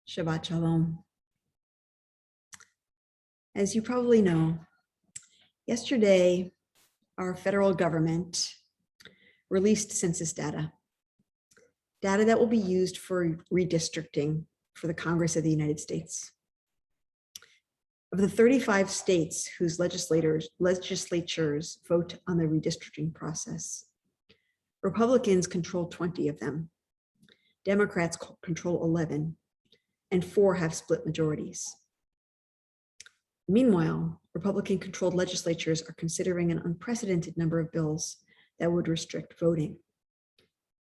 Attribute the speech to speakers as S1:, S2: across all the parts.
S1: Shabbat Shalom. As you probably know, yesterday, our federal government released census data that will be used for redistricting for the Congress of the United States. Of the 35 states whose legislatures vote on the redistricting process, Republicans control 20 of them, Democrats control 11, and 4 have split majorities. Meanwhile, Republican-controlled legislatures are considering an unprecedented number of bills that would restrict voting.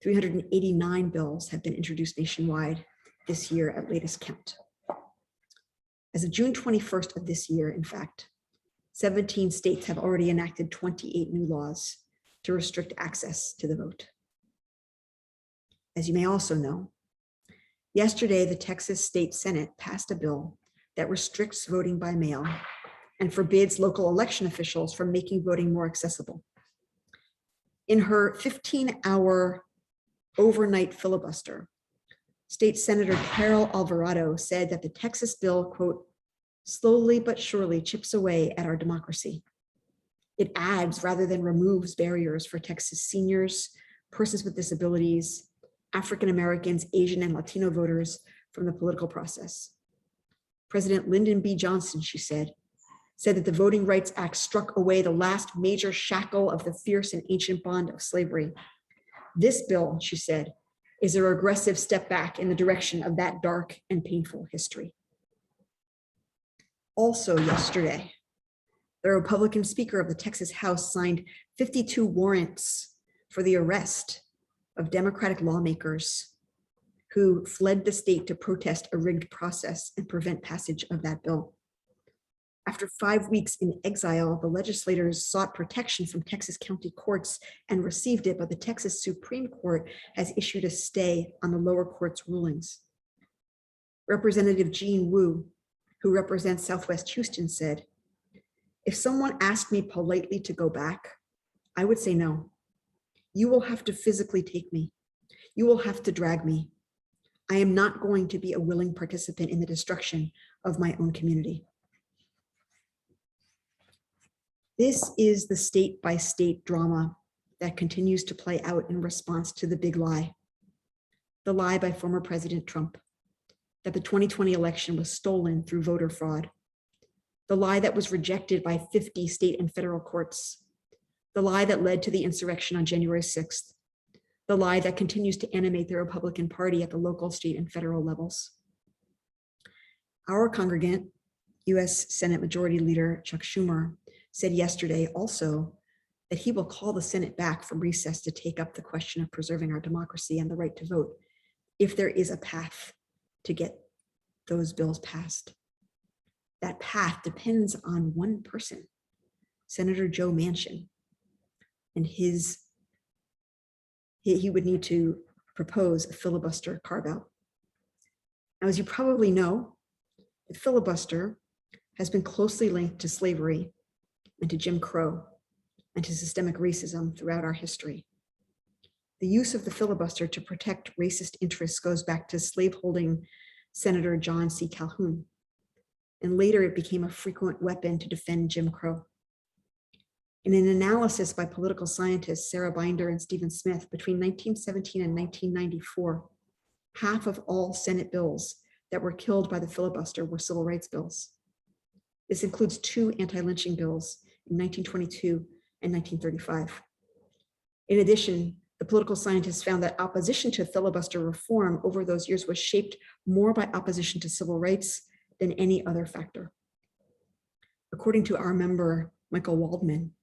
S1: 389 bills have been introduced nationwide this year at latest count. As of June 21st of this year, in fact, 17 states have already enacted 28 new laws to restrict access to the vote. As you may also know, yesterday, the Texas State Senate passed a bill that restricts voting by mail and forbids local election officials from making voting more accessible. In her 15-hour overnight filibuster, State Senator Carol Alvarado said that the Texas bill, quote, slowly but surely chips away at our democracy. It adds rather than removes barriers for Texas seniors, persons with disabilities, African Americans, Asian and Latino voters from the political process. President Lyndon B. Johnson, she said that the Voting Rights Act struck away the last major shackle of the fierce and ancient bond of slavery. This bill, she said, is a regressive step back in the direction of that dark and painful history. Also yesterday, the Republican Speaker of the Texas House signed 52 warrants for the arrest of Democratic lawmakers who fled the state to protest a rigged process and prevent passage of that bill. After 5 weeks in exile, the legislators sought protection from Texas county courts and received it, but the Texas Supreme Court has issued a stay on the lower court's rulings. Representative Jean Wu, who represents Southwest Houston, said, if someone asked me politely to go back, I would say no. You will have to physically take me. You will have to drag me. I am not going to be a willing participant in the destruction of my own community. This is the state-by-state drama that continues to play out in response to the big lie. The lie by former President Trump that the 2020 election was stolen through voter fraud. The lie that was rejected by 50 state and federal courts. The lie that led to the insurrection on January 6th. The lie that continues to animate the Republican Party at the local, state, and federal levels. Our congregant, U.S. Senate Majority Leader Chuck Schumer, said yesterday also that he will call the Senate back from recess to take up the question of preserving our democracy and the right to vote if there is a path to get those bills passed. That path depends on one person, Senator Joe Manchin, and he would need to propose a filibuster carve-out. Now, as you probably know, the filibuster has been closely linked to slavery and to Jim Crow and to systemic racism throughout our history. The use of the filibuster to protect racist interests goes back to slaveholding Senator John C. Calhoun, and later it became a frequent weapon to defend Jim Crow. In an analysis by political scientists Sarah Binder and Stephen Smith between 1917 and 1994, half of all Senate bills that were killed by the filibuster were civil rights bills. This includes 2 anti-lynching bills in 1922 and 1935. In addition, the political scientists found that opposition to filibuster reform over those years was shaped more by opposition to civil rights than any other factor. According to our member, Michael Waldman,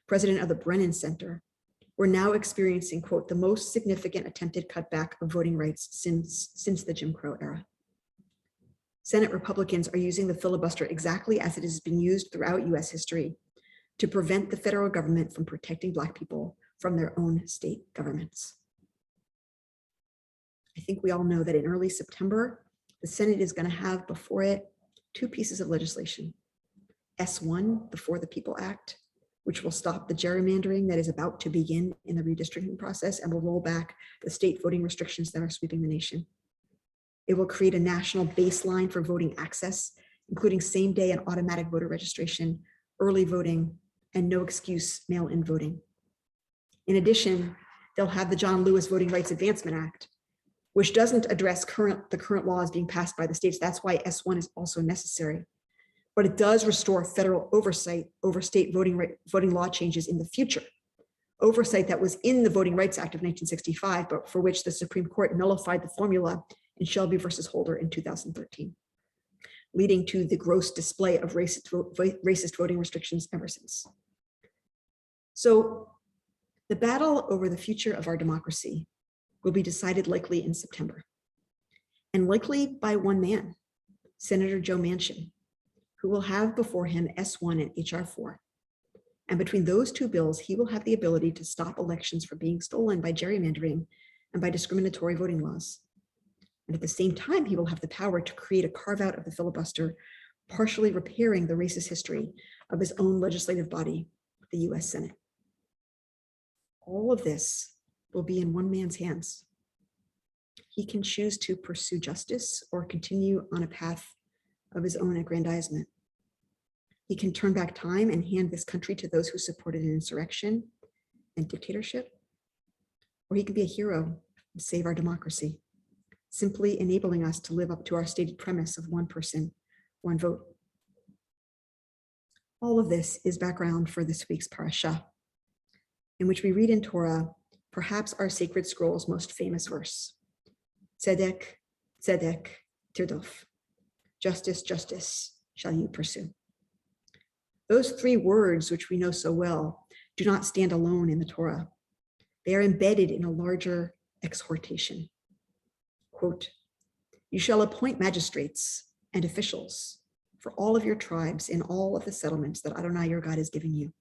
S1: president of the Brennan Center, we're now experiencing, quote, the most significant attempted cutback of voting rights since the Jim Crow era. Senate Republicans are using the filibuster exactly as it has been used throughout US history to prevent the federal government from protecting Black people from their own state governments. I think we all know that in early September, the Senate is going to have before it 2 pieces of legislation. S1, the For the People Act, which will stop the gerrymandering that is about to begin in the redistricting process and will roll back the state voting restrictions that are sweeping the nation. It will create a national baseline for voting access, including same-day and automatic voter registration, early voting, and no excuse mail-in voting. In addition, they'll have the John Lewis Voting Rights Advancement Act, which doesn't address the current laws being passed by the states. That's why S1 is also necessary. But it does restore federal oversight over state voting law changes in the future. Oversight that was in the Voting Rights Act of 1965, but for which the Supreme Court nullified the formula in Shelby versus Holder in 2013, leading to the gross display of racist voting restrictions ever since. So the battle over the future of our democracy will be decided likely in September, and likely by one man, Senator Joe Manchin, who will have before him S1 and HR 4. And between those two bills, he will have the ability to stop elections from being stolen by gerrymandering and by discriminatory voting laws. And at the same time, he will have the power to create a carve out of the filibuster, partially repairing the racist history of his own legislative body, the US Senate. All of this will be in one man's hands. He can choose to pursue justice or continue on a path of his own aggrandizement. He can turn back time and hand this country to those who supported an insurrection and dictatorship, or he can be a hero and save our democracy, simply enabling us to live up to our stated premise of one person, one vote. All of this is background for this week's parasha, in which we read in Torah, perhaps our sacred scroll's most famous verse, Tzedek, Tzedek, Tirdof, justice, justice shall you pursue. Those three words, which we know so well, do not stand alone in the Torah. They are embedded in a larger exhortation. Quote, you shall appoint magistrates and officials for all of your tribes in all of the settlements that Adonai your God is giving you.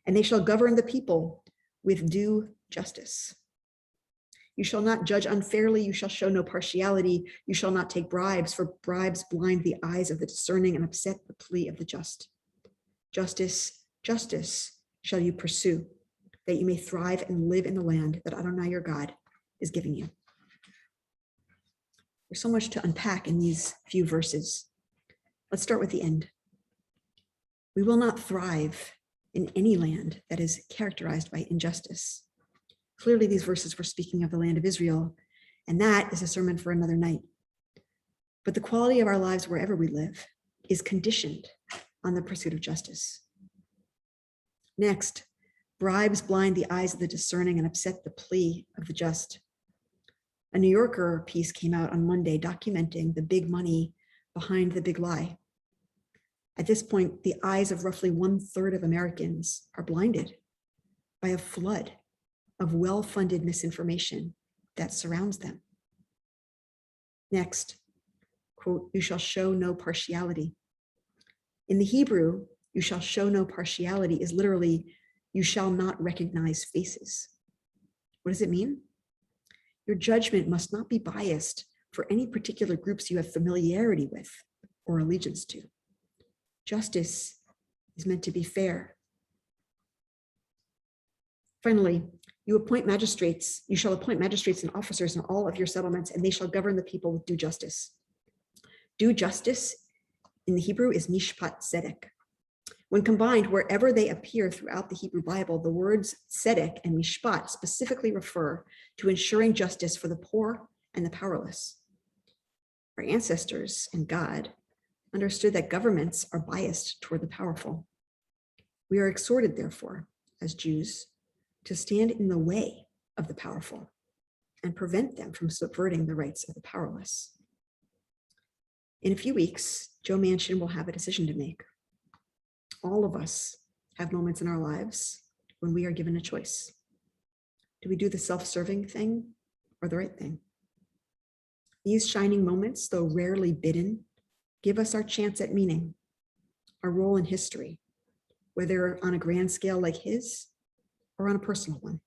S1: And they shall govern the people with due justice. You shall not judge unfairly. You shall show no partiality. You shall not take bribes, for bribes blind the eyes of the discerning and upset the plea of the just. Justice, justice shall you pursue, that you may thrive and live in the land that Adonai your God is giving you. There's so much to unpack in these few verses. Let's start with the end. We will not thrive in any land that is characterized by injustice. Clearly, these verses were speaking of the land of Israel, and that is a sermon for another night. But the quality of our lives wherever we live is conditioned on the pursuit of justice. Next, bribes blind the eyes of the discerning and upset the plea of the just. A New Yorker piece came out on Monday documenting the big money behind the big lie. At this point, the eyes of roughly 1/3 of Americans are blinded by a flood of well-funded misinformation that surrounds them. Next, quote, you shall show no partiality. In the Hebrew, you shall show no partiality is literally, you shall not recognize faces. What does it mean? Your judgment must not be biased for any particular groups you have familiarity with or allegiance to. Justice is meant to be fair. Finally, you shall appoint magistrates and officers in all of your settlements, and they shall govern the people with due justice. Due justice in the Hebrew is mishpat tzedek. When combined, wherever they appear throughout the Hebrew Bible, the words tzedek and mishpat specifically refer to ensuring justice for the poor and the powerless. Our ancestors and God understood that governments are biased toward the powerful. We are exhorted, therefore, as Jews, to stand in the way of the powerful and prevent them from subverting the rights of the powerless. In a few weeks, Joe Manchin will have a decision to make. All of us have moments in our lives when we are given a choice. Do we do the self-serving thing or the right thing? These shining moments, though rarely bidden, give us our chance at meaning, our role in history, whether on a grand scale like his or on a personal one.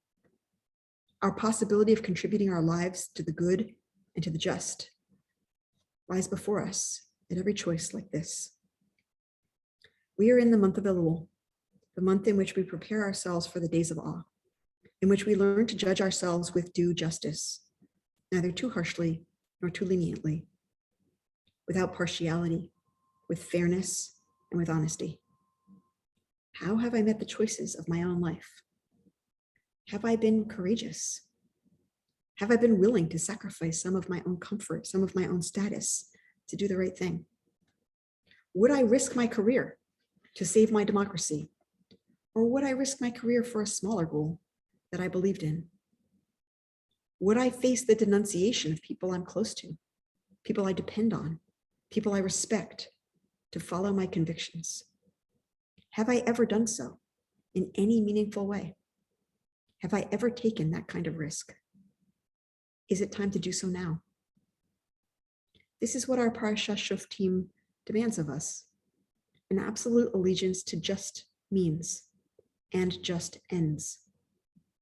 S1: Our possibility of contributing our lives to the good and to the just lies before us at every choice like this. We are in the month of Elul, the month in which we prepare ourselves for the days of awe, in which we learn to judge ourselves with due justice, neither too harshly nor too leniently, without partiality, with fairness, and with honesty. How have I met the choices of my own life? Have I been courageous? Have I been willing to sacrifice some of my own comfort, some of my own status to do the right thing? Would I risk my career to save my democracy? Or would I risk my career for a smaller goal that I believed in? Would I face the denunciation of people I'm close to, people I depend on, people I respect, to follow my convictions? Have I ever done so in any meaningful way? Have I ever taken that kind of risk? Is it time to do so now? This is what our Parasha Shoftim demands of us: an absolute allegiance to just means and just ends,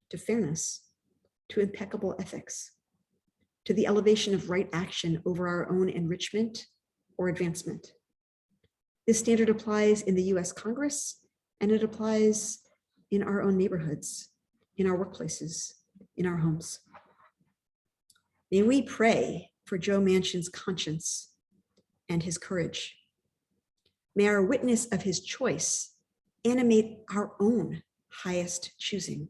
S1: to fairness, to impeccable ethics, to the elevation of right action over our own enrichment or advancement. This standard applies in the US Congress, and it applies in our own neighborhoods, in our workplaces, in our homes. May we pray for Joe Manchin's conscience and his courage. May our witness of his choice animate our own highest choosing.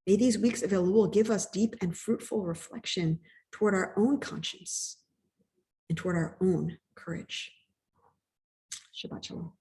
S1: May these weeks of Elul give us deep and fruitful reflection toward our own conscience and toward our own courage. Shabbat shalom.